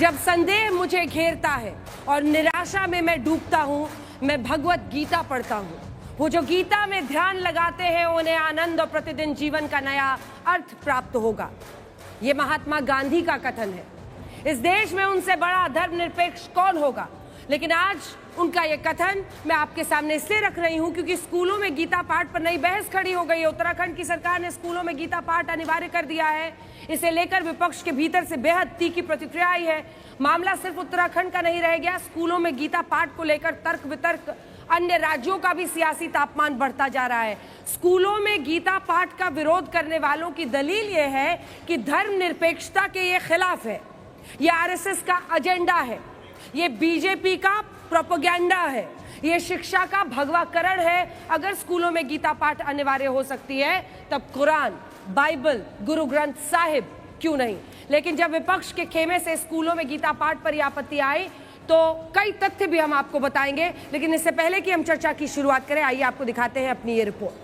जब संदेह मुझे घेरता है और निराशा में मैं डूबता हूँ, मैं भगवत गीता पढ़ता हूँ। वो जो गीता में ध्यान लगाते हैं उन्हें आनंद और प्रतिदिन जीवन का नया अर्थ प्राप्त होगा। ये महात्मा गांधी का कथन है। इस देश में उनसे बड़ा धर्मनिरपेक्ष कौन होगा? लेकिन आज उनका ये कथन मैं आपके सामने इसलिए रख रही हूं क्योंकि स्कूलों में गीता पाठ पर नई बहस खड़ी हो गई है। उत्तराखंड की सरकार ने स्कूलों में गीता पाठ अनिवार्य कर दिया है। इसे लेकर विपक्ष के भीतर से बेहद तीखी प्रतिक्रिया आई है। मामला सिर्फ उत्तराखंड का नहीं रह गया। स्कूलों में गीता पाठ को लेकर तर्क वितर्क, अन्य राज्यों का भी सियासी तापमान बढ़ता जा रहा है। स्कूलों में गीता पाठ का विरोध करने वालों की दलील यह है कि धर्मनिरपेक्षता के ये खिलाफ है, ये आरएसएस का एजेंडा है, ये बीजेपी का प्रोपेगेंडा है, ये शिक्षा का भगवाकरण है। अगर स्कूलों में गीता पाठ अनिवार्य हो सकती है तब कुरान, बाइबल, गुरु ग्रंथ साहिब क्यों नहीं? लेकिन जब विपक्ष के खेमे से स्कूलों में गीता पाठ पर यह आपत्ति आई तो कई तथ्य भी हम आपको बताएंगे। लेकिन इससे पहले कि हम चर्चा की शुरुआत करें, आइए आपको दिखाते हैं अपनी ये रिपोर्ट।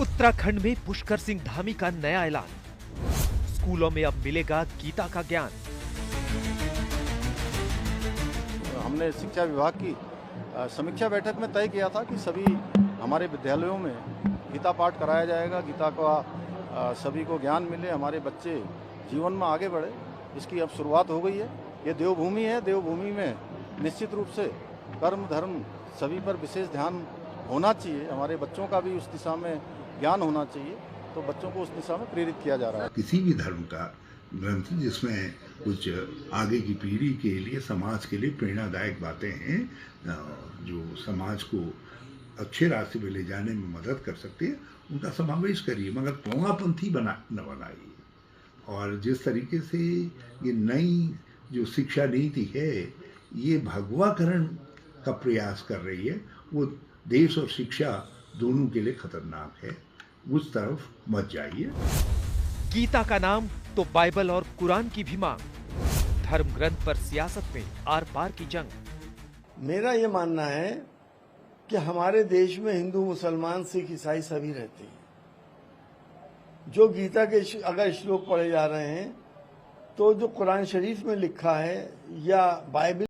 उत्तराखंड में पुष्कर सिंह धामी का नया ऐलान, स्कूलों में अब मिलेगा गीता का ज्ञान। हमने शिक्षा विभाग की समीक्षा बैठक में तय किया था कि सभी हमारे विद्यालयों में गीता पाठ कराया जाएगा, गीता का सभी को ज्ञान मिले, हमारे बच्चे जीवन में आगे बढ़े। इसकी अब शुरुआत हो गई है। ये देवभूमि है, देवभूमि में निश्चित रूप से कर्म धर्म सभी पर विशेष ध्यान होना चाहिए। हमारे बच्चों का भी उस दिशा में ज्ञान होना चाहिए, तो बच्चों को उस दिशा में प्रेरित किया जा रहा है। किसी भी धर्म का ग्रंथ जिसमें कुछ आगे की पीढ़ी के लिए, समाज के लिए प्रेरणादायक बातें हैं, जो समाज को अच्छे रास्ते पे ले जाने में मदद कर सकते हैं, उनका समावेश करिए, मगर पोंगापंथी न बनाइए। और जिस तरीके से ये नई जो शिक्षा नीति है ये भगवाकरण का प्रयास कर रही है, वो देश और शिक्षा दोनों के लिए खतरनाक है। उस तरफ मत जाइए। गीता का नाम तो बाइबल और कुरान की भी मांग, धर्म ग्रंथ पर सियासत में आर पार की जंग। मेरा ये मानना है कि हमारे देश में हिंदू, मुसलमान, सिख, ईसाई सभी रहते हैं। जो गीता के अगर श्लोक पढ़े जा रहे हैं तो जो कुरान शरीफ में लिखा है या बाइबल